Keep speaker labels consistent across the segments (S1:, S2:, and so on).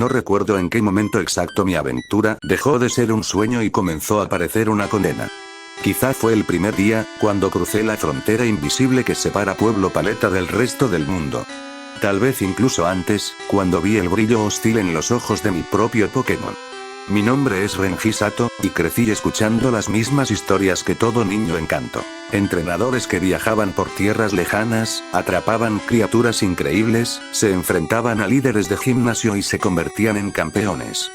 S1: No recuerdo en qué momento exacto mi aventura dejó de ser un sueño y comenzó a parecer una condena. Quizá fue el primer día, cuando crucé la frontera invisible que separa Pueblo Paleta del resto del mundo. Tal vez incluso antes, cuando vi el brillo hostil en los ojos de mi propio Pokémon. Mi nombre es Renji Sato, y crecí escuchando las mismas historias que todo niño encanto. Entrenadores que viajaban por tierras lejanas, atrapaban criaturas increíbles, se enfrentaban a líderes de gimnasio y se convertían en campeones.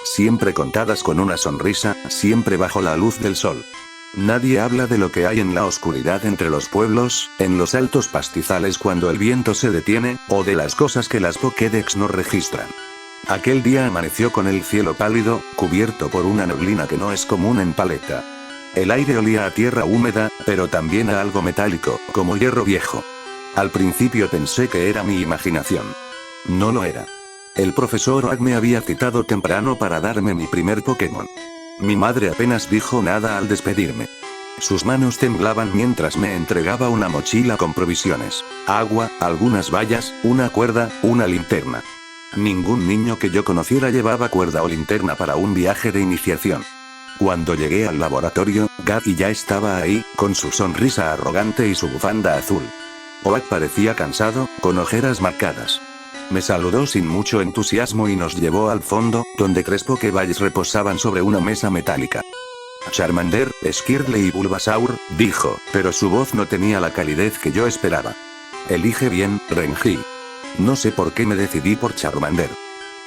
S1: Siempre contadas con una sonrisa, siempre bajo la luz del sol. Nadie habla de lo que hay en la oscuridad entre los pueblos, en los altos pastizales cuando el viento se detiene, o de las cosas que las Pokédex no registran. Aquel día amaneció con el cielo pálido, cubierto por una neblina que no es común en Paleta. El aire olía a tierra húmeda, pero también a algo metálico, como hierro viejo. Al principio pensé que era mi imaginación. No lo era. El profesor Oak me había citado temprano para darme mi primer Pokémon. Mi madre apenas dijo nada al despedirme. Sus manos temblaban mientras me entregaba una mochila con provisiones, agua, algunas vallas, una cuerda, una linterna. Ningún niño que yo conociera llevaba cuerda o linterna para un viaje de iniciación. Cuando llegué al laboratorio, Gabby ya estaba ahí, con su sonrisa arrogante y su bufanda azul. Oak parecía cansado, con ojeras marcadas. Me saludó sin mucho entusiasmo y nos llevó al fondo, donde 3 Pokéballs reposaban sobre una mesa metálica. Charmander, Squirtle y Bulbasaur, dijo, pero su voz no tenía la calidez que yo esperaba. Elige bien, Renji. No sé por qué me decidí por Charmander.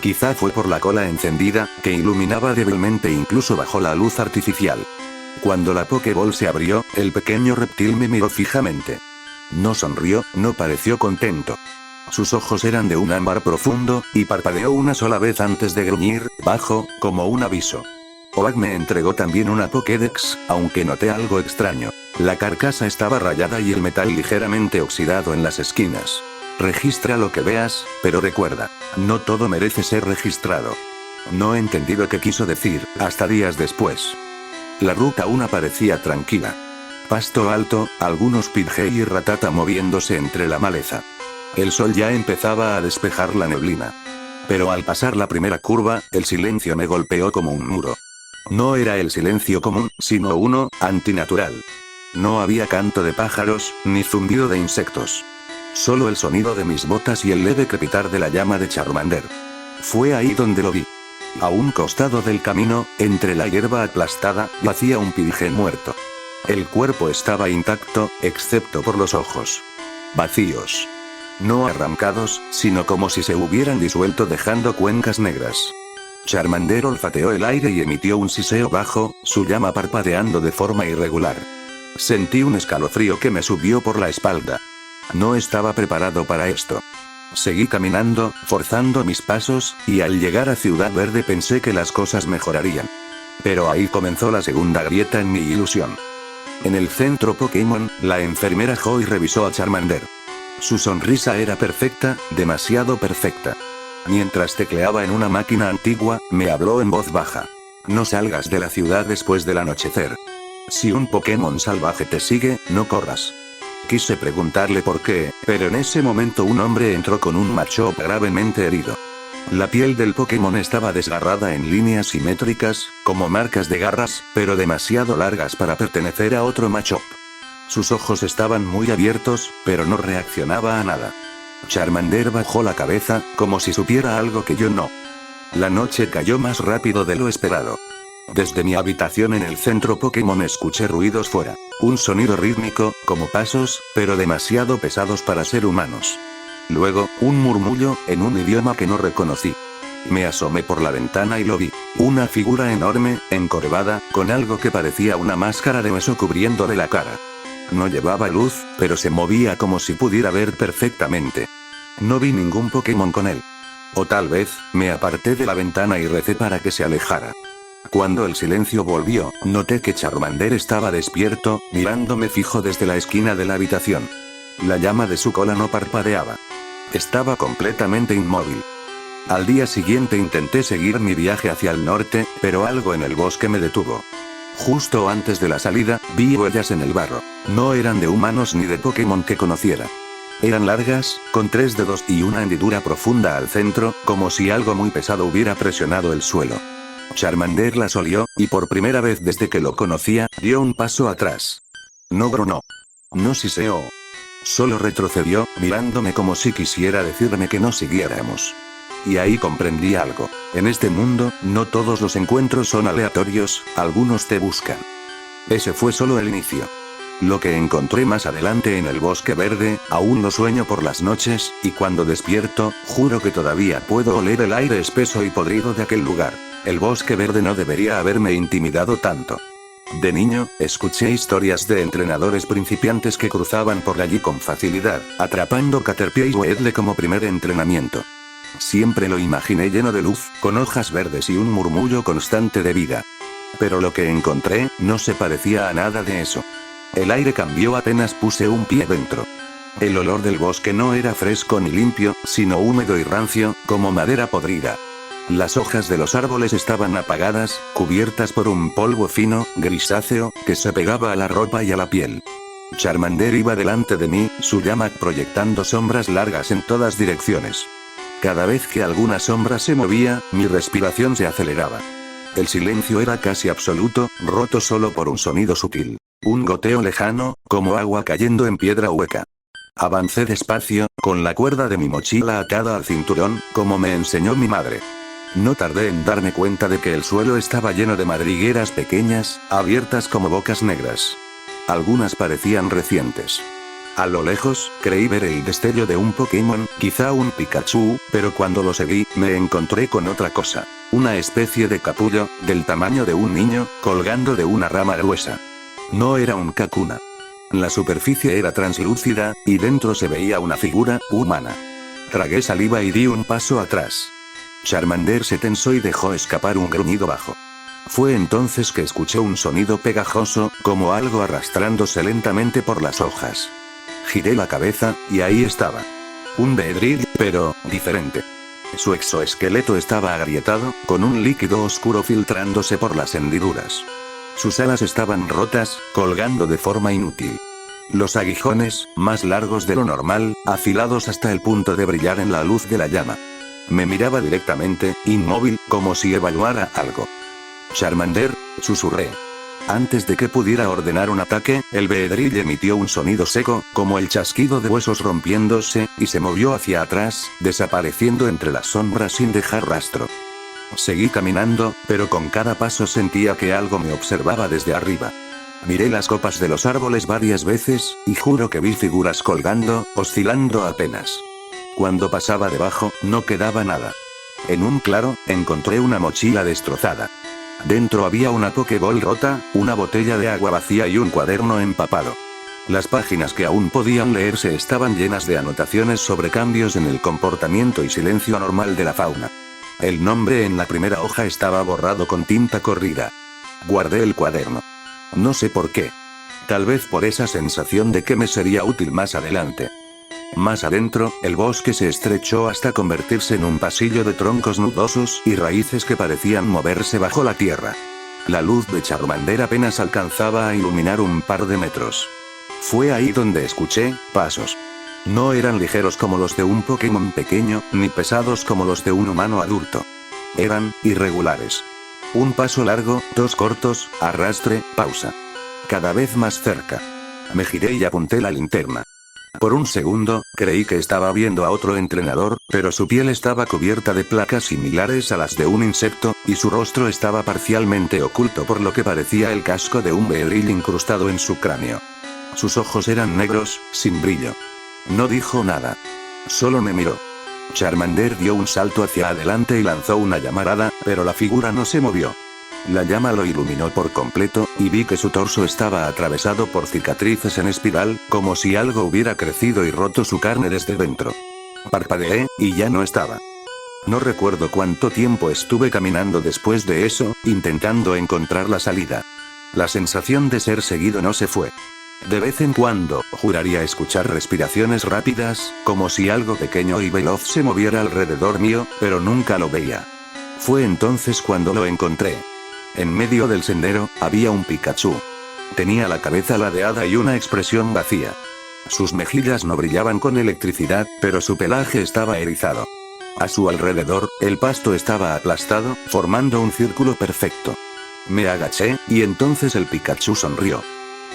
S1: Quizá fue por la cola encendida, que iluminaba débilmente incluso bajo la luz artificial. Cuando la Pokéball se abrió, el pequeño reptil me miró fijamente. No sonrió, no pareció contento. Sus ojos eran de un ámbar profundo, y parpadeó una sola vez antes de gruñir, bajo, como un aviso. Oak me entregó también una Pokédex, aunque noté algo extraño. La carcasa estaba rayada y el metal ligeramente oxidado en las esquinas. Registra lo que veas, pero recuerda, no todo merece ser registrado. No entendí lo que quiso decir, hasta días después. La ruta aún parecía tranquila. Pasto alto, algunos Pidgey y Ratata moviéndose entre la maleza. El sol ya empezaba a despejar la neblina. Pero al pasar la primera curva, el silencio me golpeó como un muro. No era el silencio común, sino uno, antinatural. No había canto de pájaros, ni zumbido de insectos. Solo el sonido de mis botas y el leve crepitar de la llama de Charmander. Fue ahí donde lo vi. A un costado del camino, entre la hierba aplastada, yacía un Pidgey muerto. El cuerpo estaba intacto, excepto por los ojos. Vacíos. No arrancados, sino como si se hubieran disuelto dejando cuencas negras. Charmander olfateó el aire y emitió un siseo bajo, su llama parpadeando de forma irregular. Sentí un escalofrío que me subió por la espalda. No estaba preparado para esto. Seguí caminando, forzando mis pasos, y al llegar a Ciudad Verde pensé que las cosas mejorarían. Pero ahí comenzó la segunda grieta en mi ilusión. En el centro Pokémon, la enfermera Joy revisó a Charmander. Su sonrisa era perfecta, demasiado perfecta. Mientras tecleaba en una máquina antigua, me habló en voz baja. No salgas de la ciudad después del anochecer. Si un Pokémon salvaje te sigue, no corras. Quise preguntarle por qué, pero en ese momento un hombre entró con un Machop gravemente herido. La piel del Pokémon estaba desgarrada en líneas simétricas, como marcas de garras, pero demasiado largas para pertenecer a otro Machop. Sus ojos estaban muy abiertos, pero no reaccionaba a nada. Charmander bajó la cabeza, como si supiera algo que yo no. La noche cayó más rápido de lo esperado. Desde mi habitación en el centro Pokémon escuché ruidos fuera. Un sonido rítmico, como pasos, pero demasiado pesados para ser humanos. Luego, un murmullo, en un idioma que no reconocí. Me asomé por la ventana y lo vi. Una figura enorme, encorvada, con algo que parecía una máscara de hueso cubriéndole la cara. No llevaba luz, pero se movía como si pudiera ver perfectamente. No vi ningún Pokémon con él. O tal vez, me aparté de la ventana y recé para que se alejara. Cuando el silencio volvió, noté que Charmander estaba despierto, mirándome fijo desde la esquina de la habitación. La llama de su cola no parpadeaba. Estaba completamente inmóvil. Al día siguiente intenté seguir mi viaje hacia el norte, pero algo en el bosque me detuvo. Justo antes de la salida, vi huellas en el barro. No eran de humanos ni de Pokémon que conociera. Eran largas, con 3 dedos y una hendidura profunda al centro, como si algo muy pesado hubiera presionado el suelo. Charmander las olió, y por primera vez desde que lo conocía, dio un paso atrás. No gruñó. No siseó. Solo retrocedió, mirándome como si quisiera decirme que no siguiéramos. Y ahí comprendí algo. En este mundo, no todos los encuentros son aleatorios, algunos te buscan. Ese fue solo el inicio. Lo que encontré más adelante en el bosque verde, aún lo sueño por las noches, y cuando despierto, juro que todavía puedo oler el aire espeso y podrido de aquel lugar. El bosque verde no debería haberme intimidado tanto. De niño, escuché historias de entrenadores principiantes que cruzaban por allí con facilidad, atrapando Caterpie y Weedle como primer entrenamiento. Siempre lo imaginé lleno de luz, con hojas verdes y un murmullo constante de vida. Pero lo que encontré, no se parecía a nada de eso. El aire cambió apenas puse un pie dentro. El olor del bosque no era fresco ni limpio, sino húmedo y rancio, como madera podrida. Las hojas de los árboles estaban apagadas, cubiertas por un polvo fino, grisáceo, que se pegaba a la ropa y a la piel. Charmander iba delante de mí, su llama proyectando sombras largas en todas direcciones. Cada vez que alguna sombra se movía, mi respiración se aceleraba. El silencio era casi absoluto, roto solo por un sonido sutil. Un goteo lejano, como agua cayendo en piedra hueca. Avancé despacio, con la cuerda de mi mochila atada al cinturón, como me enseñó mi madre. No tardé en darme cuenta de que el suelo estaba lleno de madrigueras pequeñas, abiertas como bocas negras. Algunas parecían recientes. A lo lejos, creí ver el destello de un Pokémon, quizá un Pikachu, pero cuando lo seguí, me encontré con otra cosa. Una especie de capullo, del tamaño de un niño, colgando de una rama gruesa. No era un Kakuna. La superficie era translúcida, y dentro se veía una figura humana. Tragué saliva y di un paso atrás. Charmander se tensó y dejó escapar un gruñido bajo. Fue entonces que escuché un sonido pegajoso, como algo arrastrándose lentamente por las hojas. Giré la cabeza, y ahí estaba. Un Beedrill, pero diferente. Su exoesqueleto estaba agrietado, con un líquido oscuro filtrándose por las hendiduras. Sus alas estaban rotas, colgando de forma inútil. Los aguijones, más largos de lo normal, afilados hasta el punto de brillar en la luz de la llama. Me miraba directamente, inmóvil, como si evaluara algo. Charmander, susurré. Antes de que pudiera ordenar un ataque, el Beedrill emitió un sonido seco, como el chasquido de huesos rompiéndose, y se movió hacia atrás, desapareciendo entre las sombras sin dejar rastro. Seguí caminando, pero con cada paso sentía que algo me observaba desde arriba. Miré las copas de los árboles varias veces, y juro que vi figuras colgando, oscilando apenas. Cuando pasaba debajo, no quedaba nada. En un claro, encontré una mochila destrozada. Dentro había una Pokéball rota, una botella de agua vacía y un cuaderno empapado. Las páginas que aún podían leerse estaban llenas de anotaciones sobre cambios en el comportamiento y silencio anormal de la fauna. El nombre en la primera hoja estaba borrado con tinta corrida. Guardé el cuaderno. No sé por qué. Tal vez por esa sensación de que me sería útil más adelante. Más adentro, el bosque se estrechó hasta convertirse en un pasillo de troncos nudosos y raíces que parecían moverse bajo la tierra. La luz de Charmander apenas alcanzaba a iluminar un par de metros. Fue ahí donde escuché pasos. No eran ligeros como los de un Pokémon pequeño, ni pesados como los de un humano adulto. Eran irregulares. Un paso largo, dos cortos, arrastre, pausa. Cada vez más cerca. Me giré y apunté la linterna. Por un segundo, creí que estaba viendo a otro entrenador, pero su piel estaba cubierta de placas similares a las de un insecto, y su rostro estaba parcialmente oculto por lo que parecía el casco de un Beedrill incrustado en su cráneo. Sus ojos eran negros, sin brillo. No dijo nada. Solo me miró. Charmander dio un salto hacia adelante y lanzó una llamarada, pero la figura no se movió. La llama lo iluminó por completo, y vi que su torso estaba atravesado por cicatrices en espiral, como si algo hubiera crecido y roto su carne desde dentro. Parpadeé, y ya no estaba. No recuerdo cuánto tiempo estuve caminando después de eso, intentando encontrar la salida. La sensación de ser seguido no se fue. De vez en cuando, juraría escuchar respiraciones rápidas, como si algo pequeño y veloz se moviera alrededor mío, pero nunca lo veía. Fue entonces cuando lo encontré. En medio del sendero, había un Pikachu. Tenía la cabeza ladeada y una expresión vacía. Sus mejillas no brillaban con electricidad, pero su pelaje estaba erizado. A su alrededor, el pasto estaba aplastado, formando un círculo perfecto. Me agaché, y entonces el Pikachu sonrió.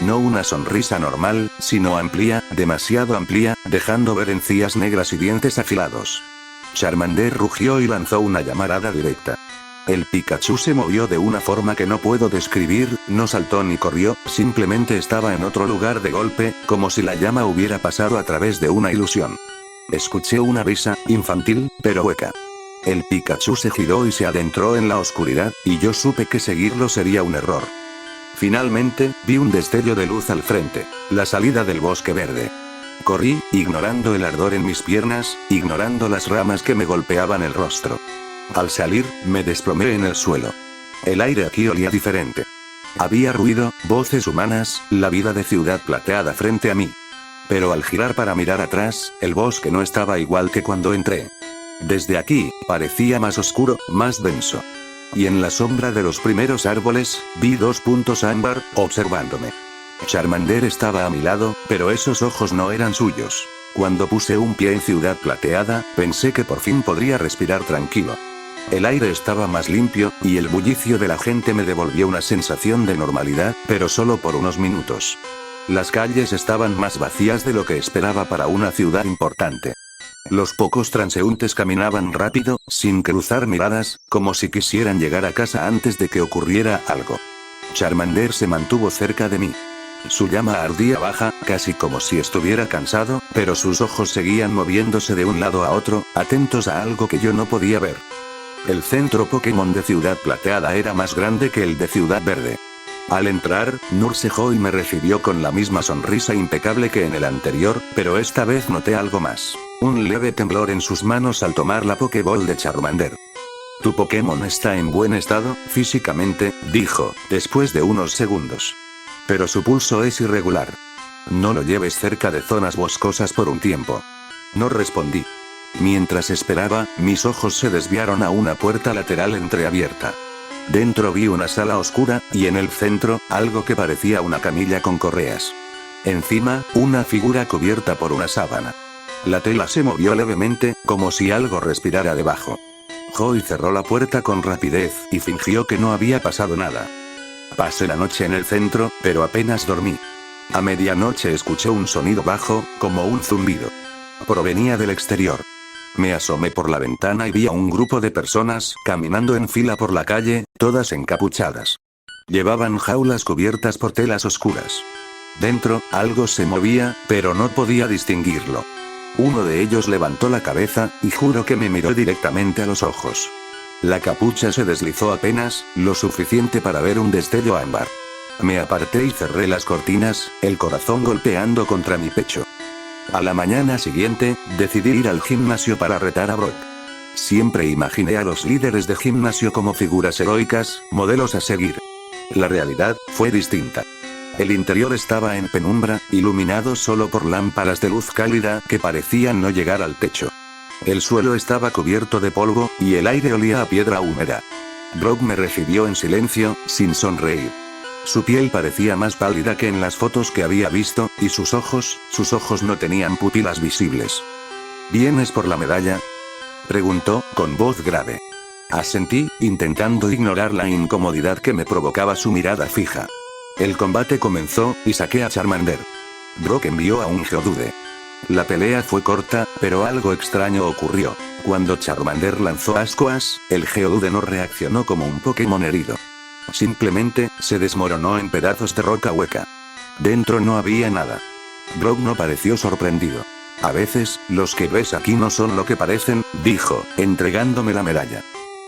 S1: No una sonrisa normal, sino amplia, demasiado amplia, dejando ver encías negras y dientes afilados. Charmander rugió y lanzó una llamarada directa. El Pikachu se movió de una forma que no puedo describir, no saltó ni corrió, simplemente estaba en otro lugar de golpe, como si la llama hubiera pasado a través de una ilusión. Escuché una risa, infantil, pero hueca. El Pikachu se giró y se adentró en la oscuridad, y yo supe que seguirlo sería un error. Finalmente, vi un destello de luz al frente, la salida del bosque verde. Corrí, ignorando el ardor en mis piernas, ignorando las ramas que me golpeaban el rostro. Al salir, me desplomé en el suelo. El aire aquí olía diferente. Había ruido, voces humanas, la vida de Ciudad Plateada frente a mí. Pero al girar para mirar atrás, el bosque no estaba igual que cuando entré. Desde aquí, parecía más oscuro, más denso. Y en la sombra de los primeros árboles, vi 2 puntos ámbar, observándome. Charmander estaba a mi lado, pero esos ojos no eran suyos. Cuando puse un pie en Ciudad Plateada, pensé que por fin podría respirar tranquilo. El aire estaba más limpio, y el bullicio de la gente me devolvió una sensación de normalidad, pero solo por unos minutos. Las calles estaban más vacías de lo que esperaba para una ciudad importante. Los pocos transeúntes caminaban rápido, sin cruzar miradas, como si quisieran llegar a casa antes de que ocurriera algo. Charmander se mantuvo cerca de mí. Su llama ardía baja, casi como si estuviera cansado, pero sus ojos seguían moviéndose de un lado a otro, atentos a algo que yo no podía ver. El centro Pokémon de Ciudad Plateada era más grande que el de Ciudad Verde. Al entrar, Nursehoi me recibió con la misma sonrisa impecable que en el anterior, pero esta vez noté algo más. Un leve temblor en sus manos al tomar la Pokéball de Charmander. «Tu Pokémon está en buen estado, físicamente», dijo, después de unos segundos. «Pero su pulso es irregular. No lo lleves cerca de zonas boscosas por un tiempo». No respondí. Mientras esperaba, mis ojos se desviaron a una puerta lateral entreabierta. Dentro vi una sala oscura, y en el centro, algo que parecía una camilla con correas. Encima, una figura cubierta por una sábana. La tela se movió levemente, como si algo respirara debajo. Joy cerró la puerta con rapidez, y fingió que no había pasado nada. Pasé la noche en el centro, pero apenas dormí. A medianoche escuché un sonido bajo, como un zumbido. Provenía del exterior. Me asomé por la ventana y vi a un grupo de personas, caminando en fila por la calle, todas encapuchadas. Llevaban jaulas cubiertas por telas oscuras. Dentro, algo se movía, pero no podía distinguirlo. Uno de ellos levantó la cabeza, y juro que me miró directamente a los ojos. La capucha se deslizó apenas, lo suficiente para ver un destello ámbar. Me aparté y cerré las cortinas, el corazón golpeando contra mi pecho. A la mañana siguiente, decidí ir al gimnasio para retar a Brock. Siempre imaginé a los líderes de gimnasio como figuras heroicas, modelos a seguir. La realidad fue distinta. El interior estaba en penumbra, iluminado solo por lámparas de luz cálida que parecían no llegar al techo. El suelo estaba cubierto de polvo, y el aire olía a piedra húmeda. Brock me recibió en silencio, sin sonreír. Su piel parecía más pálida que en las fotos que había visto, y sus ojos no tenían pupilas visibles. ¿Vienes por la medalla?, preguntó, con voz grave. Asentí, intentando ignorar la incomodidad que me provocaba su mirada fija. El combate comenzó, y saqué a Charmander. Brock envió a un Geodude. La pelea fue corta, pero algo extraño ocurrió. Cuando Charmander lanzó ascuas, el Geodude no reaccionó como un Pokémon herido. Simplemente, se desmoronó en pedazos de roca hueca. Dentro no había nada. Brock no pareció sorprendido. A veces, los que ves aquí no son lo que parecen, dijo, entregándome la medalla.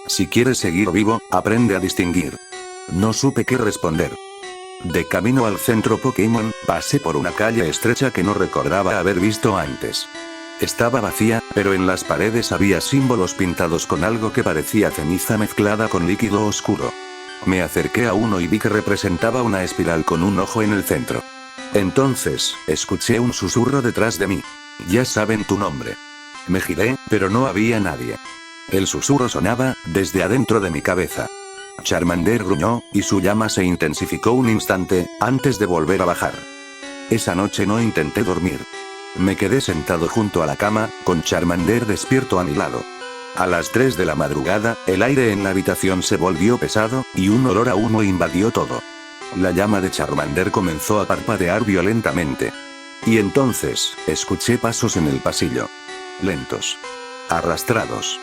S1: Si quieres seguir vivo, aprende a distinguir. No supe qué responder. De camino al centro Pokémon, pasé por una calle estrecha que no recordaba haber visto antes. Estaba vacía, pero en las paredes había símbolos pintados con algo que parecía ceniza mezclada con líquido oscuro. Me acerqué a uno y vi que representaba una espiral con un ojo en el centro. Entonces, escuché un susurro detrás de mí. Ya saben tu nombre. Me giré, pero no había nadie. El susurro sonaba, desde adentro de mi cabeza. Charmander gruñó, y su llama se intensificó un instante, antes de volver a bajar. Esa noche no intenté dormir. Me quedé sentado junto a la cama, con Charmander despierto a mi lado. A las 3 de la madrugada, el aire en la habitación se volvió pesado, y un olor a humo invadió todo. La llama de Charmander comenzó a parpadear violentamente. Y entonces, escuché pasos en el pasillo. Lentos. Arrastrados.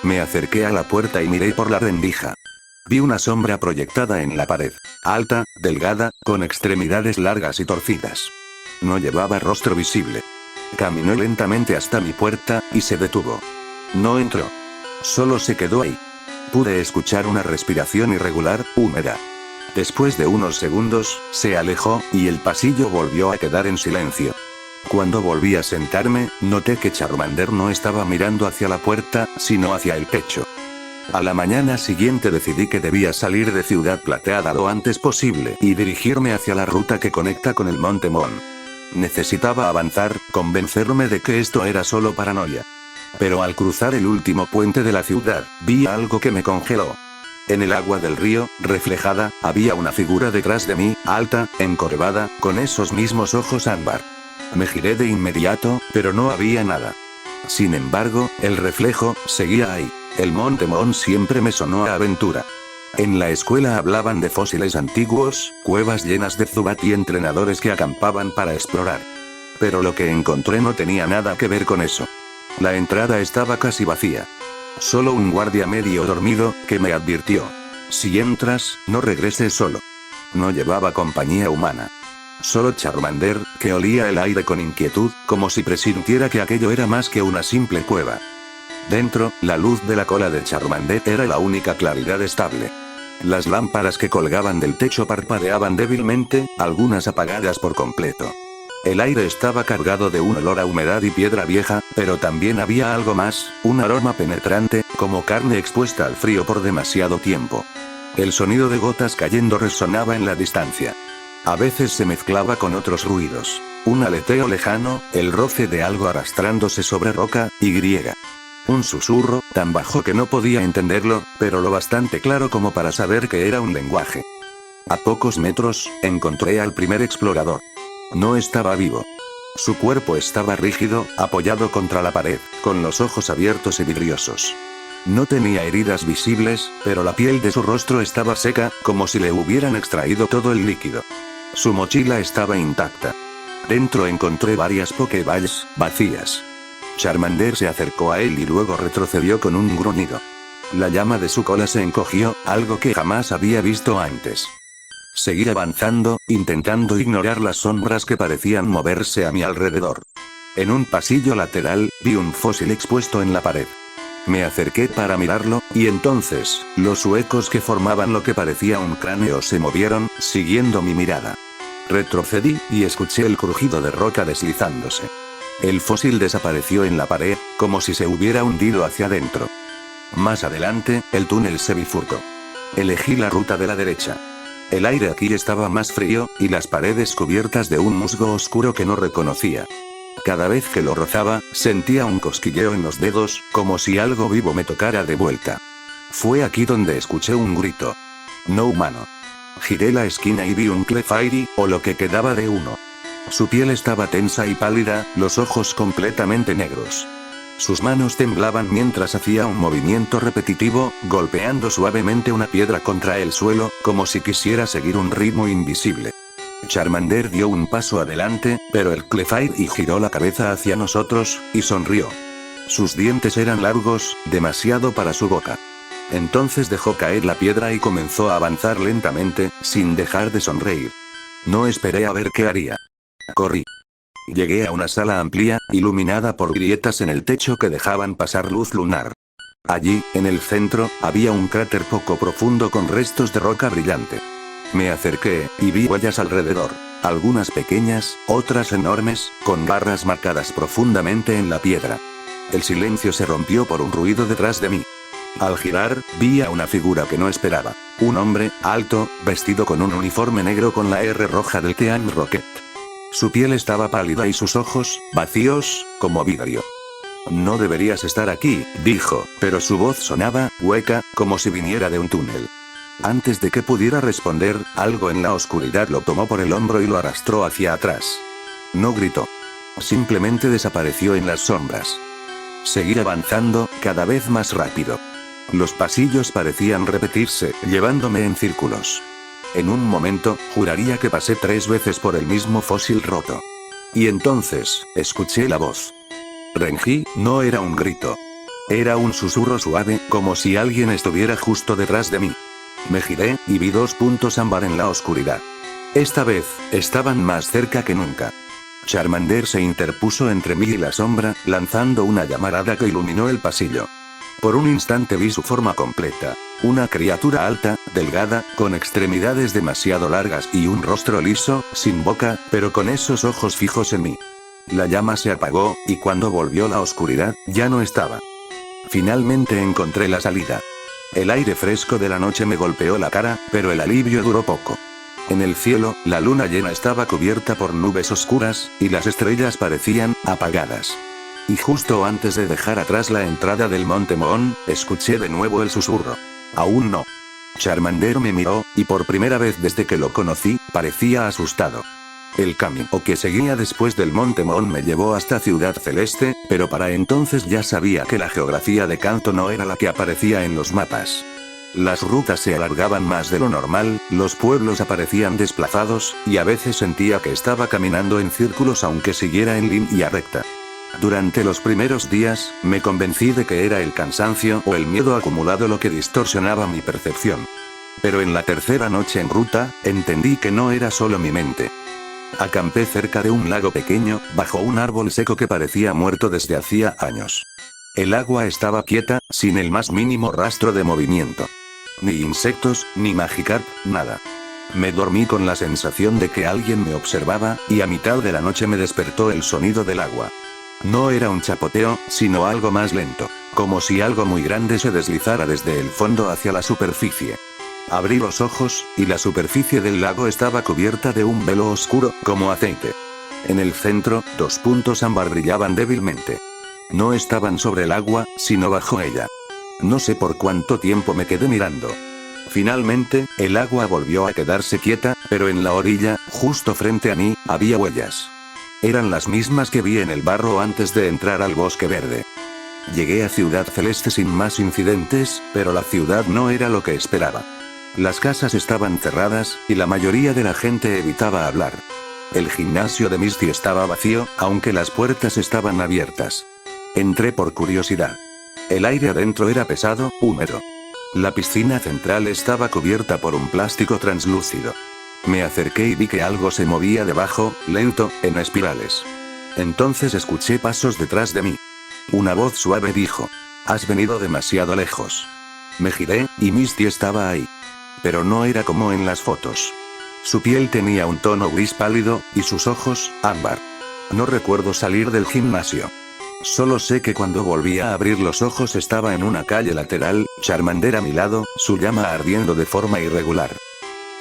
S1: Me acerqué a la puerta y miré por la rendija. Vi una sombra proyectada en la pared. Alta, delgada, con extremidades largas y torcidas. No llevaba rostro visible. Caminó lentamente hasta mi puerta, y se detuvo. No entró. Solo se quedó ahí. Pude escuchar una respiración irregular, húmeda. Después de unos segundos, se alejó, y el pasillo volvió a quedar en silencio. Cuando volví a sentarme, noté que Charmander no estaba mirando hacia la puerta, sino hacia el techo. A la mañana siguiente decidí que debía salir de Ciudad Plateada lo antes posible y dirigirme hacia la ruta que conecta con el Monte Mon. Necesitaba avanzar, convencerme de que esto era solo paranoia. Pero al cruzar el último puente de la ciudad, vi algo que me congeló. En el agua del río, reflejada, había una figura detrás de mí, alta, encorvada, con esos mismos ojos ámbar. Me giré de inmediato, pero no había nada. Sin embargo, el reflejo seguía ahí. El Monte Mon siempre me sonó a aventura. En la escuela hablaban de fósiles antiguos, cuevas llenas de Zubat y entrenadores que acampaban para explorar. Pero lo que encontré no tenía nada que ver con eso. La entrada estaba casi vacía. Solo un guardia medio dormido, que me advirtió: si entras, no regreses solo. No llevaba compañía humana. Solo Charmander, que olía el aire con inquietud, como si presintiera que aquello era más que una simple cueva. Dentro, la luz de la cola de Charmander era la única claridad estable. Las lámparas que colgaban del techo parpadeaban débilmente, algunas apagadas por completo. El aire estaba cargado de un olor a humedad y piedra vieja, pero también había algo más, un aroma penetrante, como carne expuesta al frío por demasiado tiempo. El sonido de gotas cayendo resonaba en la distancia. A veces se mezclaba con otros ruidos. Un aleteo lejano, el roce de algo arrastrándose sobre roca, y griega. Un susurro, tan bajo que no podía entenderlo, pero lo bastante claro como para saber que era un lenguaje. A pocos metros, encontré al primer explorador. No estaba vivo. Su cuerpo estaba rígido, apoyado contra la pared, con los ojos abiertos y vidriosos. No tenía heridas visibles, pero la piel de su rostro estaba seca, como si le hubieran extraído todo el líquido. Su mochila estaba intacta. Dentro encontré varias Pokéballs, vacías. Charmander se acercó a él y luego retrocedió con un gruñido. La llama de su cola se encogió, algo que jamás había visto antes. Seguí avanzando, intentando ignorar las sombras que parecían moverse a mi alrededor. En un pasillo lateral, vi un fósil expuesto en la pared. Me acerqué para mirarlo, y entonces, los huecos que formaban lo que parecía un cráneo se movieron, siguiendo mi mirada. Retrocedí, y escuché el crujido de roca deslizándose. El fósil desapareció en la pared, como si se hubiera hundido hacia adentro. Más adelante, el túnel se bifurcó. Elegí la ruta de la derecha. El aire aquí estaba más frío, y las paredes cubiertas de un musgo oscuro que no reconocía. Cada vez que lo rozaba, sentía un cosquilleo en los dedos, como si algo vivo me tocara de vuelta. Fue aquí donde escuché un grito. No humano. Giré la esquina y vi un Clefairy, o lo que quedaba de uno. Su piel estaba tensa y pálida, los ojos completamente negros. Sus manos temblaban mientras hacía un movimiento repetitivo, golpeando suavemente una piedra contra el suelo, como si quisiera seguir un ritmo invisible. Charmander dio un paso adelante, pero el Clefairy giró la cabeza hacia nosotros, y sonrió. Sus dientes eran largos, demasiado para su boca. Entonces dejó caer la piedra y comenzó a avanzar lentamente, sin dejar de sonreír. No esperé a ver qué haría. Corrí. Llegué a una sala amplia, iluminada por grietas en el techo que dejaban pasar luz lunar. Allí, en el centro, había un cráter poco profundo con restos de roca brillante. Me acerqué, y vi huellas alrededor, algunas pequeñas, otras enormes, con garras marcadas profundamente en la piedra. El silencio se rompió por un ruido detrás de mí. Al girar, vi a una figura que no esperaba. Un hombre, alto, vestido con un uniforme negro con la R roja del Team Rocket. Su piel estaba pálida y sus ojos, vacíos, como vidrio. No deberías estar aquí, dijo, pero su voz sonaba, hueca, como si viniera de un túnel. Antes de que pudiera responder, algo en la oscuridad lo tomó por el hombro y lo arrastró hacia atrás. No gritó. Simplemente desapareció en las sombras. Seguí avanzando, cada vez más rápido. Los pasillos parecían repetirse, llevándome en círculos. En un momento, juraría que pasé 3 veces por el mismo fósil roto. Y entonces, escuché la voz. Renji, no era un grito. Era un susurro suave, como si alguien estuviera justo detrás de mí. Me giré, y vi 2 puntos ámbar en la oscuridad. Esta vez, estaban más cerca que nunca. Charmander se interpuso entre mí y la sombra, lanzando una llamarada que iluminó el pasillo. Por un instante vi su forma completa. Una criatura alta, delgada, con extremidades demasiado largas y un rostro liso, sin boca, pero con esos ojos fijos en mí. La llama se apagó, y cuando volvió la oscuridad, ya no estaba. Finalmente encontré la salida. El aire fresco de la noche me golpeó la cara, pero el alivio duró poco. En el cielo, la luna llena estaba cubierta por nubes oscuras, y las estrellas parecían apagadas. Y justo antes de dejar atrás la entrada del Monte Moon, escuché de nuevo el susurro. Aún no. Charmander me miró, y por primera vez desde que lo conocí, parecía asustado. El camino que seguía después del Monte Moon me llevó hasta Ciudad Celeste, pero para entonces ya sabía que la geografía de Kanto no era la que aparecía en los mapas. Las rutas se alargaban más de lo normal, los pueblos aparecían desplazados, y a veces sentía que estaba caminando en círculos aunque siguiera en línea recta. Durante los primeros días, me convencí de que era el cansancio o el miedo acumulado lo que distorsionaba mi percepción. Pero en la tercera noche en ruta, entendí que no era solo mi mente. Acampé cerca de un lago pequeño, bajo un árbol seco que parecía muerto desde hacía años. El agua estaba quieta, sin el más mínimo rastro de movimiento. Ni insectos, ni Magikarp, nada. Me dormí con la sensación de que alguien me observaba, y a mitad de la noche me despertó el sonido del agua. No era un chapoteo, sino algo más lento, como si algo muy grande se deslizara desde el fondo hacia la superficie. Abrí los ojos, y la superficie del lago estaba cubierta de un velo oscuro, como aceite. En el centro, 2 puntos ámbar brillaban débilmente. No estaban sobre el agua, sino bajo ella. No sé por cuánto tiempo me quedé mirando. Finalmente, el agua volvió a quedarse quieta, pero en la orilla, justo frente a mí, había huellas. Eran las mismas que vi en el barro antes de entrar al bosque verde. Llegué a Ciudad Celeste sin más incidentes, pero la ciudad no era lo que esperaba. Las casas estaban cerradas, y la mayoría de la gente evitaba hablar. El gimnasio de Misty estaba vacío, aunque las puertas estaban abiertas. Entré por curiosidad. El aire adentro era pesado, húmedo. La piscina central estaba cubierta por un plástico translúcido. Me acerqué y vi que algo se movía debajo, lento, en espirales. Entonces escuché pasos detrás de mí. Una voz suave dijo: «Has venido demasiado lejos». Me giré, y Misty estaba ahí. Pero no era como en las fotos. Su piel tenía un tono gris pálido, y sus ojos, ámbar. No recuerdo salir del gimnasio. Solo sé que cuando volví a abrir los ojos estaba en una calle lateral, Charmander a mi lado, su llama ardiendo de forma irregular.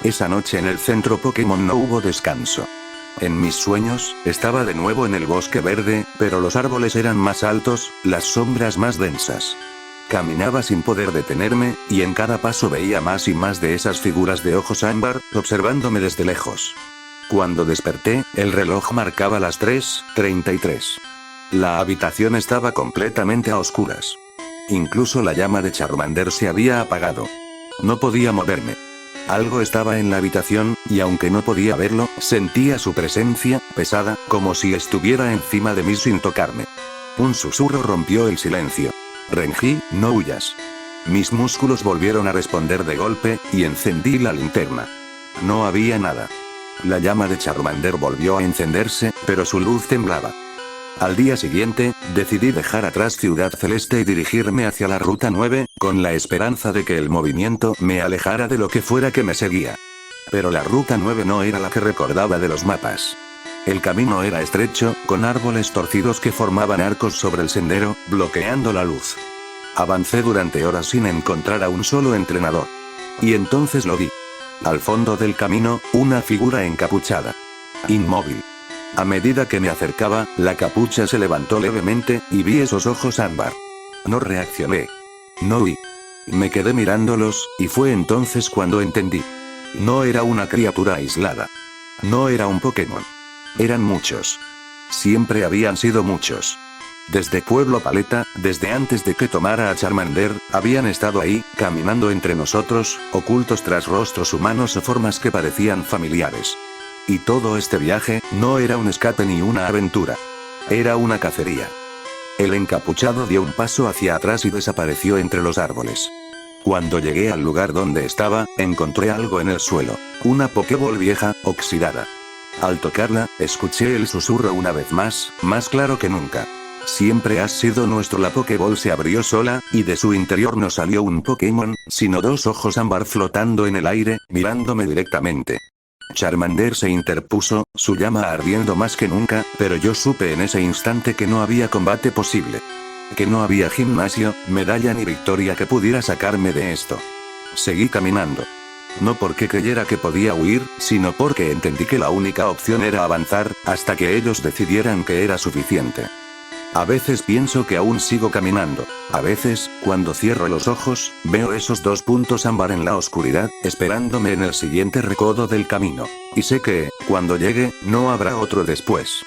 S1: Esa noche en el centro Pokémon no hubo descanso. En mis sueños, estaba de nuevo en el bosque verde, pero los árboles eran más altos, las sombras más densas. Caminaba sin poder detenerme, y en cada paso veía más y más de esas figuras de ojos ámbar, observándome desde lejos. Cuando desperté, el reloj marcaba las 3:33. La habitación estaba completamente a oscuras. Incluso la llama de Charmander se había apagado. No podía moverme. Algo estaba en la habitación, y aunque no podía verlo, sentía su presencia, pesada, como si estuviera encima de mí sin tocarme. Un susurro rompió el silencio. «Renji, no huyas». Mis músculos volvieron a responder de golpe, y encendí la linterna. No había nada. La llama de Charmander volvió a encenderse, pero su luz temblaba. Al día siguiente, decidí dejar atrás Ciudad Celeste y dirigirme hacia la Ruta 9, con la esperanza de que el movimiento me alejara de lo que fuera que me seguía. Pero la Ruta 9 no era la que recordaba de los mapas. El camino era estrecho, con árboles torcidos que formaban arcos sobre el sendero, bloqueando la luz. Avancé durante horas sin encontrar a un solo entrenador. Y entonces lo vi. Al fondo del camino, una figura encapuchada. Inmóvil. A medida que me acercaba, la capucha se levantó levemente, y vi esos ojos ámbar. No reaccioné. No huí. Me quedé mirándolos, y fue entonces cuando entendí. No era una criatura aislada. No era un Pokémon. Eran muchos. Siempre habían sido muchos. Desde Pueblo Paleta, desde antes de que tomara a Charmander, habían estado ahí, caminando entre nosotros, ocultos tras rostros humanos o formas que parecían familiares. Y todo este viaje, no era un escape ni una aventura. Era una cacería. El encapuchado dio un paso hacia atrás y desapareció entre los árboles. Cuando llegué al lugar donde estaba, encontré algo en el suelo. Una Pokéball vieja, oxidada. Al tocarla, escuché el susurro una vez más claro que nunca. Siempre has sido nuestro. La Pokéball se abrió sola, y de su interior no salió un Pokémon, sino dos ojos ámbar flotando en el aire, mirándome directamente. Charmander se interpuso, su llama ardiendo más que nunca, pero yo supe en ese instante que no había combate posible. Que no había gimnasio, medalla ni victoria que pudiera sacarme de esto. Seguí caminando. No porque creyera que podía huir, sino porque entendí que la única opción era avanzar, hasta que ellos decidieran que era suficiente. A veces pienso que aún sigo caminando. A veces, cuando cierro los ojos, veo esos dos puntos ámbar en la oscuridad, esperándome en el siguiente recodo del camino. Y sé que, cuando llegue, no habrá otro después.